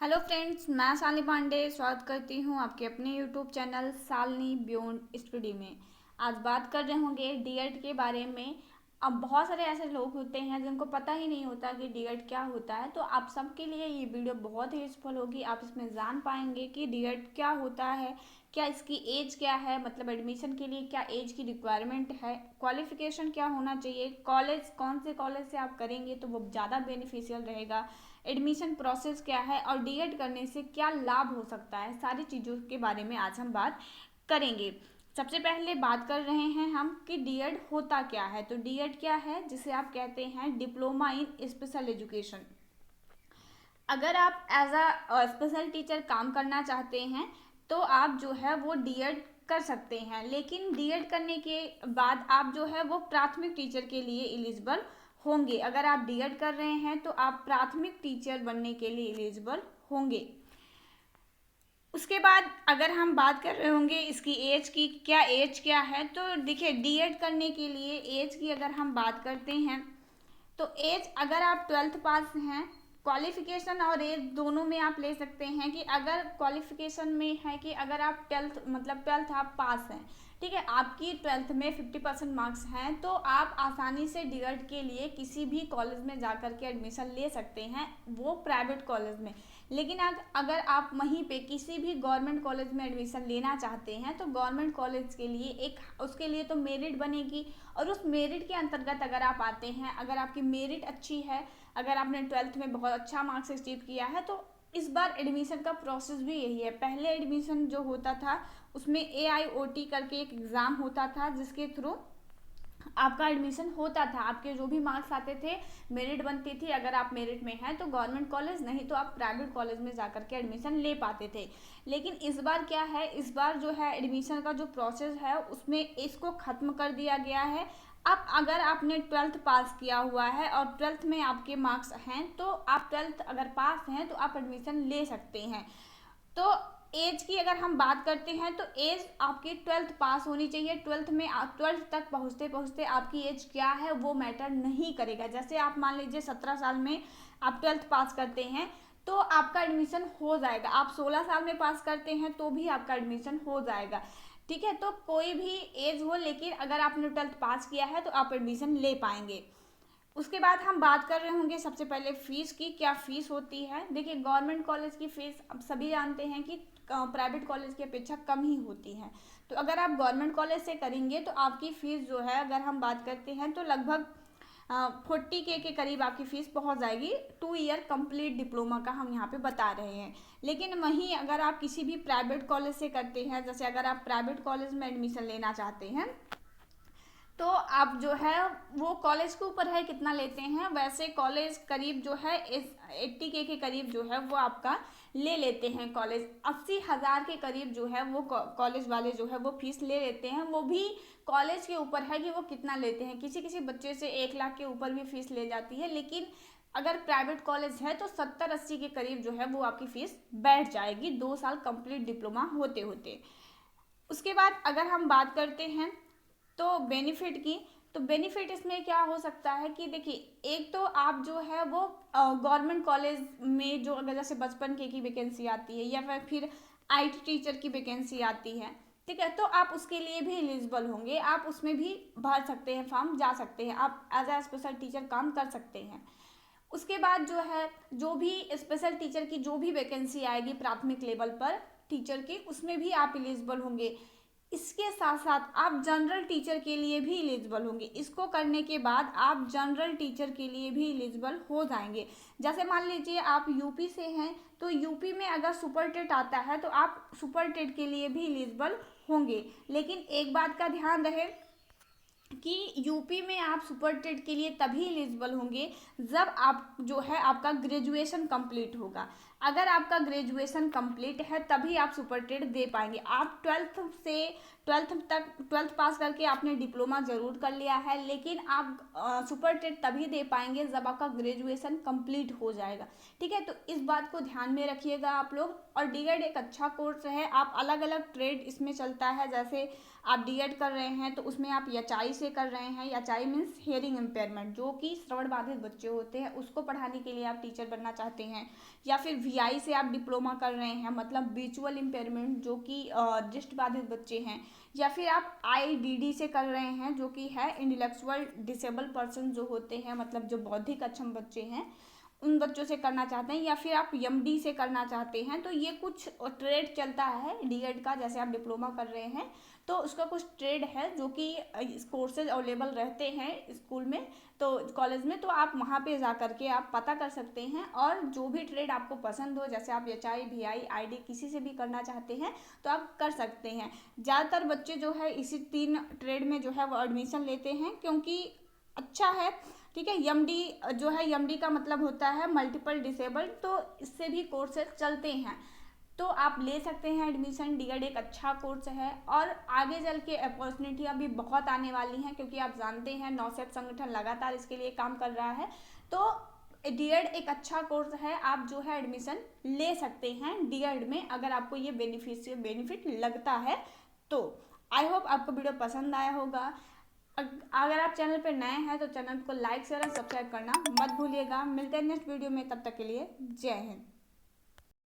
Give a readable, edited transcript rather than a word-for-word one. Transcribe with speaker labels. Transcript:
Speaker 1: Hello friends, मैं शालिनी पांडे स्वागत करती हूँ आपके अपने YouTube channel Shalini beyond study में। आज बात कर रहे होंगे डीएड के बारे में। अब बहुत सारे ऐसे लोग होते हैं जिनको पता ही नहीं होता कि डीएड क्या होता है, तो आप सबके लिए ये वीडियो बहुत ही यूजफुल होगी। आप इसमें जान पाएंगे कि डीएड क्या होता है, क्या इसकी एज क्या है, मतलब एडमिशन के लिए क्या एज की रिक्वायरमेंट है, क्वालिफिकेशन क्या होना चाहिए, कॉलेज कौन से कॉलेज से आप करेंगे तो वो ज़्यादा बेनिफिशियल रहेगा, एडमिशन प्रोसेस क्या है और डीएड करने से क्या लाभ हो सकता है, सारी चीज़ों के बारे में आज हम बात करेंगे। सबसे पहले बात कर रहे हैं हम कि डीएड होता क्या है। तो डीएड क्या है, जिसे आप कहते हैं डिप्लोमा इन स्पेशल एजुकेशन। अगर आप एज अ स्पेशल टीचर काम करना चाहते हैं तो आप जो है वो डीएड कर सकते हैं, लेकिन डीएड करने के बाद आप जो है वो प्राथमिक टीचर के लिए एलिजिबल होंगे। अगर आप डीएड कर रहे हैं तो आप प्राथमिक टीचर बनने के लिए एलिजिबल होंगे। उसके बाद अगर हम बात कर रहे होंगे इसकी एज की, क्या एज क्या है, तो देखिए डीएड करने के लिए एज की अगर हम बात करते हैं तो एज अगर आप 12th पास हैं, क्वालिफिकेशन और एज दोनों में आप ले सकते हैं कि अगर क्वालिफिकेशन में है कि अगर आप 12th मतलब 12th आप पास हैं, ठीक है, आपकी 12th में 50% मार्क्स हैं, तो आप आसानी से डीएड के लिए किसी भी कॉलेज में जा कर के एडमिशन ले सकते हैं, वो प्राइवेट कॉलेज में। लेकिन अगर आप वहीं पे किसी भी गवर्नमेंट कॉलेज में एडमिशन लेना चाहते हैं तो गवर्नमेंट कॉलेज के लिए एक उसके लिए तो मेरिट बनेगी, और उस मेरिट के अंतर्गत अगर आप आते हैं, अगर आपकी मेरिट अच्छी है, अगर आपने 12th में बहुत अच्छा मार्क्स अचीव किया है, तो इस बार एडमिशन का प्रोसेस भी यही है। पहले एडमिशन जो होता था उसमें AIOT करके एक एग्ज़ाम होता था जिसके थ्रू आपका एडमिशन होता था। आपके जो भी मार्क्स आते थे, मेरिट बनती थी, अगर आप मेरिट में हैं तो गवर्नमेंट कॉलेज, नहीं तो आप प्राइवेट कॉलेज में जाकर के एडमिशन ले पाते थे। लेकिन इस बार क्या है, इस बार जो है एडमिशन का जो प्रोसेस है उसमें इसको ख़त्म कर दिया गया है। अब अगर आपने 12th पास किया हुआ है और 12th में आपके मार्क्स हैं तो आप 12th अगर पास हैं तो आप एडमिशन ले सकते हैं। तो एज की अगर हम बात करते हैं तो एज आपकी 12th पास होनी चाहिए। 12th में 12th तक पहुँचते पहुँचते आपकी एज क्या है वो मैटर नहीं करेगा। जैसे आप मान लीजिए 17 साल में आप 12th पास करते हैं तो आपका एडमिशन हो जाएगा। आप 16 साल में पास करते हैं तो भी आपका एडमिशन हो जाएगा, ठीक है। तो कोई भी एज हो, लेकिन अगर आपने 12th पास किया है तो आप एडमिशन ले पाएंगे। उसके बाद हम बात कर रहे होंगे सबसे पहले फ़ीस की, क्या फ़ीस होती है। देखिए गवर्नमेंट कॉलेज की फ़ीस अब सभी जानते हैं कि प्राइवेट कॉलेज की अपेक्षा कम ही होती है। तो अगर आप गवर्नमेंट कॉलेज से करेंगे तो आपकी फ़ीस जो है, अगर हम बात करते हैं तो लगभग 40K के करीब आपकी फ़ीस पहुंच जाएगी। 2 ईयर कंप्लीट डिप्लोमा का हम यहाँ पे बता रहे हैं। लेकिन वहीं अगर आप किसी भी प्राइवेट कॉलेज से करते हैं, जैसे अगर आप प्राइवेट कॉलेज में एडमिशन लेना चाहते हैं तो आप जो है वो कॉलेज के ऊपर है कितना लेते हैं। वैसे कॉलेज करीब जो है 80K के करीब जो है वो आपका ले लेते हैं। कॉलेज 80,000 के करीब जो है वो कॉलेज वाले जो है वो फीस ले लेते हैं। वो भी कॉलेज के ऊपर है कि वो कितना लेते हैं। किसी किसी बच्चे से 1 लाख के ऊपर भी फीस ले जाती है, लेकिन अगर प्राइवेट कॉलेज है तो 70-80 के करीब जो है वो आपकी फ़ीस बैठ जाएगी 2 साल कंप्लीट डिप्लोमा होते होते। उसके बाद अगर हम बात करते हैं तो बेनिफिट की, तो बेनिफिट इसमें क्या हो सकता है कि देखिए, एक तो आप जो है वो गवर्नमेंट कॉलेज में जो अगर जैसे 55K की वैकेंसी आती है या फिर IT टीचर की वैकेंसी आती है, ठीक है, तो आप उसके लिए भी एलिजिबल होंगे। आप उसमें भी भर सकते हैं, फॉर्म जा सकते हैं, आप एज ए स्पेशल टीचर काम कर सकते हैं। उसके बाद जो है जो भी स्पेशल टीचर की जो भी वैकेंसी आएगी प्राथमिक लेवल पर टीचर की, उसमें भी आप एलिजिबल होंगे। इसके साथ साथ आप जनरल टीचर के लिए भी एलिजिबल होंगे। इसको करने के बाद आप जनरल टीचर के लिए भी एलिजिबल हो जाएंगे। जैसे मान लीजिए आप यूपी से हैं तो यूपी में अगर सुपर टेट आता है तो आप सुपर टेट के लिए भी एलिजिबल होंगे। लेकिन एक बात का ध्यान रहे कि यूपी में आप सुपर टेट के लिए तभी एलिजिबल होंगे जब आप जो है आपका ग्रेजुएशन कंप्लीट होगा। अगर आपका ग्रेजुएशन कंप्लीट है तभी आप सुपर टेट दे पाएंगे। आप 12th पास करके आपने डिप्लोमा ज़रूर कर लिया है, लेकिन आप सुपर टेट तभी दे पाएंगे जब आपका ग्रेजुएशन कंप्लीट हो जाएगा, ठीक है। तो इस बात को ध्यान में रखिएगा आप लोग। और डीएड एक अच्छा कोर्स है। आप अलग अलग ट्रेड इसमें चलता है, जैसे आप डीएड कर रहे हैं तो उसमें आप एचआई से कर रहे हैं, एचआई मीन्स हियरिंग इम्पेयरमेंट, जो कि श्रवण बाधित बच्चे होते हैं उसको पढ़ाने के लिए आप टीचर बनना चाहते हैं, या फिर वीआई से आप डिप्लोमा कर रहे हैं मतलब विजुअल इम्पेयरमेंट जो कि दृष्टि बाधित बच्चे हैं, या फिर आप आईडीडी से कर रहे हैं जो कि है इंटेलेक्चुअल डिसेबल पर्सन जो होते हैं, मतलब जो बौद्धिक अक्षम बच्चे हैं उन बच्चों से करना चाहते हैं, या फिर आप एमडी से करना चाहते हैं। तो ये कुछ ट्रेड चलता है डीएड का, जैसे आप डिप्लोमा कर रहे हैं तो उसका कुछ ट्रेड है जो कि कोर्सेज अवेलेबल रहते हैं स्कूल में, तो कॉलेज में, तो आप वहाँ पे जा करके आप पता कर सकते हैं, और जो भी ट्रेड आपको पसंद हो, जैसे आप एचआई वीआई आईडी किसी से भी करना चाहते हैं तो आप कर सकते हैं। ज़्यादातर बच्चे जो है इसी 3 ट्रेड में जो है वो एडमिशन लेते हैं क्योंकि अच्छा है, ठीक है। एमडी जो है, एमडी का मतलब होता है मल्टीपल डिसेबल्ड, तो इससे भी कोर्सेज चलते हैं, तो आप ले सकते हैं एडमिशन। डीएड एक अच्छा कोर्स है और आगे चल के अपॉर्चुनिटी अभी बहुत आने वाली हैं, क्योंकि आप जानते हैं नौसेप संगठन लगातार इसके लिए काम कर रहा है। तो डीएड एक अच्छा कोर्स है, आप जो है एडमिशन ले सकते हैं डीएड में, अगर आपको ये बेनिफिट लगता है तो। आई होप आपको वीडियो पसंद आया होगा। अगर आप चैनल पर नए हैं तो चैनल को लाइक शेयर और सब्सक्राइब करना मत भूलिएगा। मिलते हैं नेक्स्ट वीडियो में, तब तक के लिए जय हिंद।